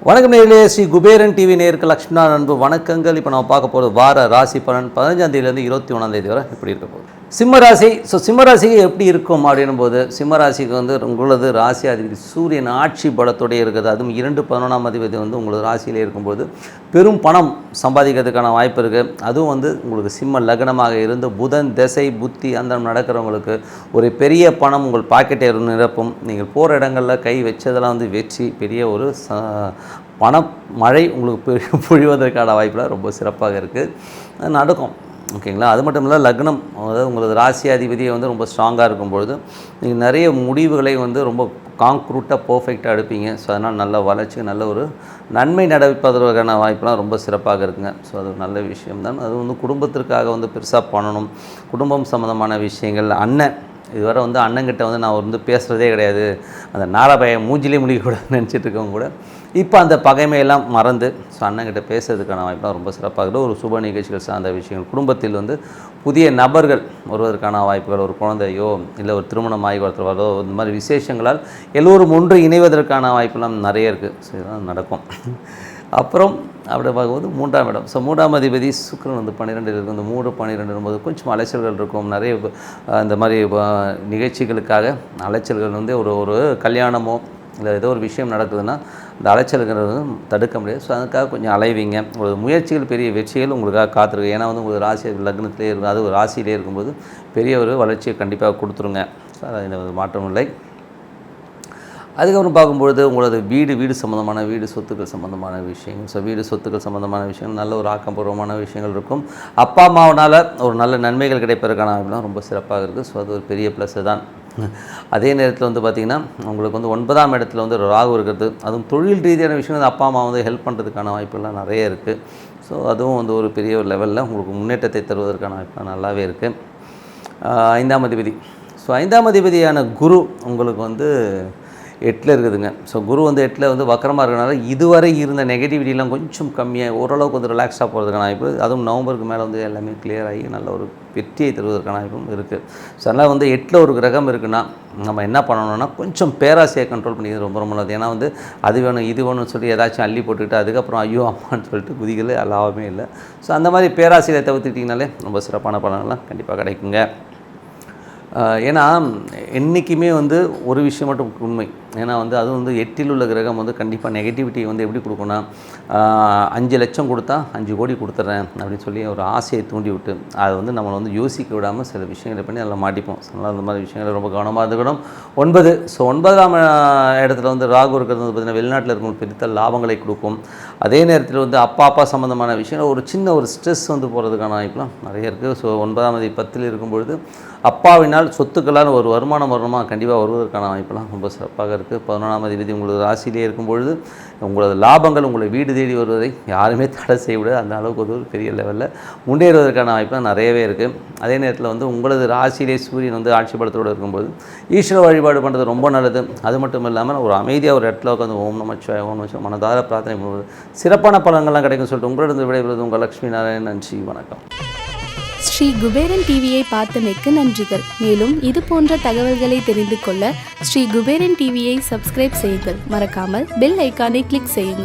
வணக்கம் நேயர்களே, ஸ்ரீ குபேரன் டிவி நேயருக்கு லக்ஷ்மணா அன்பு வணக்கங்கள். இப்போ நம்ம பார்க்க போகிறது வார ராசி பலன் 15ஆம் தேதியிலேருந்து 21ஆம் தேதி வரை எப்படி இருக்க போகுது. சிம்மராசி. சிம்மராசிக்கு எப்படி இருக்கும் அப்படின்னும் போது, சிம்மராசிக்கு உங்களது ராசி அதிபதி சூரியன் ஆட்சி பலத்தோடய இருக்குது. அதுவும் 2/11ஆம் அதிபதி உங்களது ராசியிலே இருக்கும்போது பெரும் பணம் சம்பாதிக்கிறதுக்கான வாய்ப்பு இருக்குது. அதுவும் உங்களுக்கு சிம்ம லக்னமாக இருந்து புதன் திசை புத்தி அந்த நடக்கிறவங்களுக்கு ஒரு பெரிய பணம் உங்கள் பாக்கெட்டை நிரப்பும். நீங்கள் போகிற இடங்களில் கை வச்சதெல்லாம் வெற்றி பெரிய ஒரு பண மழை உங்களுக்கு பொழிவதற்கான வாய்ப்புலாம் ரொம்ப சிறப்பாக இருக்குது. அது நடக்கும். ஓகேங்களா. அது மட்டும் இல்லை, லக்னம் அதாவது உங்களது ராசி அதிபதியை ரொம்ப ஸ்ட்ராங்காக இருக்கும்பொழுது நீங்கள் நிறைய முடிவுகளை ரொம்ப காங்க்ரூட்டாக பர்ஃபெக்டாக எடுப்பீங்க. ஸோ அதனால் நல்ல வளர்ச்சி, நல்ல ஒரு நன்மை நடப்பதற்கான வாய்ப்புலாம் ரொம்ப சிறப்பாக இருக்குங்க. ஸோ அது ஒரு நல்ல விஷயம்தான். அது குடும்பத்திற்காக பெருசாக பண்ணணும். குடும்பம் சம்மந்தமான விஷயங்கள், அண்ணன் இதுவரை அண்ணங்கிட்ட நான் பேசுகிறதே கிடையாது, அந்த நாரபய மூஞ்சிலே முடிக்கக்கூடாதுன்னு நினச்சிட்டு இருக்கவங்க கூட இப்போ அந்த பகைமையெல்லாம் மறந்து ஸோ அண்ணங்கிட்ட பேசுறதுக்கான வாய்ப்புலாம் ரொம்ப சிறப்பாக ஒரு சுப நிகழ்ச்சிகள் சார்ந்த விஷயங்கள், குடும்பத்தில் புதிய நபர்கள் வருவதற்கான வாய்ப்புகள், ஒரு குழந்தையோ இல்லை ஒரு திருமணமாகி ஒருத்தர் வரோ, இந்த மாதிரி விசேஷங்களால் எல்லோரும் ஒன்று இணைவதற்கான வாய்ப்புலாம் நிறைய இருக்குது. ஸோ இதெல்லாம் நடக்கும். அப்புறம் அப்படி பார்க்கும்போது 3ஆம் இடம். ஸோ 3ஆம் அதிபதி சுக்கிரன் 12 இருக்கும். இந்த 3-12 போது கொஞ்சம் அலைச்சல்கள் இருக்கும். நிறைய இந்த மாதிரி நிகழ்ச்சிகளுக்காக அலைச்சல்கள் ஒரு கல்யாணமோ இல்லை ஏதோ ஒரு விஷயம் நடக்குதுன்னா இந்த அலைச்சல்கிறது தடுக்க முடியாது. ஸோ அதுக்காக கொஞ்சம் அலைவீங்க. ஒரு முயற்சிகள் பெரிய வெற்றிகள் உங்களுக்காக காத்திருக்கு. ஏன்னா உங்களுக்கு ராசி லக்னத்திலே இருக்கும், அது ஒரு ராசியிலே இருக்கும்போது பெரிய ஒரு வளர்ச்சியை கண்டிப்பாக கொடுத்துருங்க. ஸோ அதில் மாற்றம் இல்லை. அதுக்கப்புறம் பார்க்கும்பொழுது உங்களது வீடு சம்மந்தமான வீடு சொத்துக்கள் சம்மந்தமான விஷயங்கள், ஸோ வீடு சொத்துக்கள் சம்மந்தமான விஷயங்கள் நல்ல ஒரு ஆக்கப்பூர்வமான விஷயங்கள் இருக்கும். அப்பா அம்மாவனால் ஒரு நல்ல நன்மைகள் கிடைப்பதற்கான வாய்ப்புலாம் ரொம்ப சிறப்பாக இருக்குது. ஸோ அது ஒரு பெரிய ப்ளஸ் தான். அதே நேரத்தில் பார்த்திங்கன்னா உங்களுக்கு 9ஆம் இடத்துல ராகு இருக்கிறது, அதுவும் தொழில் ரீதியான விஷயங்கள் அப்பா அம்மா ஹெல்ப் பண்ணுறதுக்கான வாய்ப்புலாம் நிறைய இருக்குது. ஸோ அதுவும் ஒரு பெரிய ஒரு லெவலில் உங்களுக்கு முன்னேற்றத்தை தருவதற்கான வாய்ப்புலாம் நல்லாவே இருக்குது. 5ஆம் அதிபதி. ஸோ 5ஆம் அதிபதியான குரு உங்களுக்கு 8ல் இருக்குதுங்க. ஸோ குரு 8ல் வக்கரமாக இருக்கிறனால இதுவரை இருந்த நெகட்டிவிட்டிலாம் கொஞ்சம் கம்மியாக ஓரளவுக்கு ரிலாக்ஸாக போகிறதுக்கான வாய்ப்பு. அதுவும் நவம்பருக்கு மேலே எல்லாமே கிளியர் ஆகி நல்ல ஒரு வெற்றியை தருவதற்கான வாய்ப்பும் இருக்குது. ஸோ அதனால் 8ல் ஒரு கிரகம் இருக்குன்னா நம்ம என்ன பண்ணணும்னா கொஞ்சம் பேராசையை கண்ட்ரோல் பண்ணிக்கிறது ரொம்ப ரொம்ப நல்லது. ஏன்னா அது வேணும் இது வேணும்னு சொல்லி ஏதாச்சும் அள்ளி போட்டுக்கிட்டு அதுக்கப்புறம் ஐயோ அம்மான்னு சொல்லிட்டு குதிகள் லாபமே இல்லை. ஸோ அந்த மாதிரி பேராசையை தவிர்த்துக்கிட்டிங்கனாலே ரொம்ப சிறப்பான பலன்கள்லாம் கண்டிப்பாக கிடைக்குங்க. ஏன்னா என்றைக்குமே ஒரு விஷயம் மட்டும் உண்மை. ஏன்னா அது 8ல் உள்ள கிரகம் கண்டிப்பாக நெகட்டிவிட்டி எப்படி கொடுக்குன்னா 5 லட்சம் கொடுத்தா 5 கோடி கொடுத்துட்றேன் அப்படின்னு சொல்லி ஒரு ஆசையை தூண்டி விட்டு அதை நம்மளை யோசிக்க விடாமல் சில விஷயங்களை பண்ணி அதில் மாட்டிப்போம். அதனால் அந்த மாதிரி விஷயங்களை ரொம்ப கவனமாக இருந்துக்கணும். 9. ஸோ 9ஆம் இடத்துல ராகு இருக்கிறது பார்த்திங்கன்னா வெளிநாட்டில் இருக்கும் பெரிய லாபங்களை கொடுக்கும். அதே நேரத்தில் அப்பா சம்மந்தமான விஷயங்கள் ஒரு சின்ன ஒரு ஸ்ட்ரெஸ் போகிறதுக்கான வாய்ப்புலாம் நிறைய இருக்குது. ஸோ 9ஆம் தேதி 10ல் இருக்கும்பொழுது அப்பாவினால் சொத்துக்களால் ஒரு வருமானம் கண்டிப்பாக வருவதற்கான வாய்ப்புலாம் ரொம்ப சிறப்பாக இருக்குது. 11ஆம் அதிபதி உங்களது ராசியிலே இருக்கும்பொழுது உங்களது லாபங்கள் உங்களை வீடு தேடி வருவதை யாருமே தடை செய்ய விடாது. அந்த அளவுக்கு ஒரு பெரிய லெவலில் முன்னேறுவதற்கான வாய்ப்புலாம் நிறையவே இருக்குது. அதே நேரத்தில் உங்களது ராசியிலே சூரியன் ஆட்சி பலத்தோடு இருக்கும்போது ஈஸ்வர வழிபாடு பண்ணுறது ரொம்ப நல்லது. அது மட்டும் இல்லாமல் ஒரு அமைதியாக ஒரு இடத்துல உட்காந்து ஓம் நமச்சிவாய மனதார பிரார்த்தனை பண்ணுவது சிறப்பான பலன்கள்லாம் கிடைக்கும் சொல்லிட்டு உங்களிடம் விடைபெறுவது உங்கள் லக்ஷ்மி நாராயணன். நன்றி, வணக்கம். ஸ்ரீ குபேரன் டிவியை பார்த்தமைக்கு நன்றிகள். மேலும் இது போன்ற தகவல்களை தெரிந்து கொள்ள ஸ்ரீ குபேரன் டிவியை சப்ஸ்கிரைப் செய்யுங்கள். மறக்காமல் பெல் ஐக்கானை கிளிக் செய்யுங்கள்.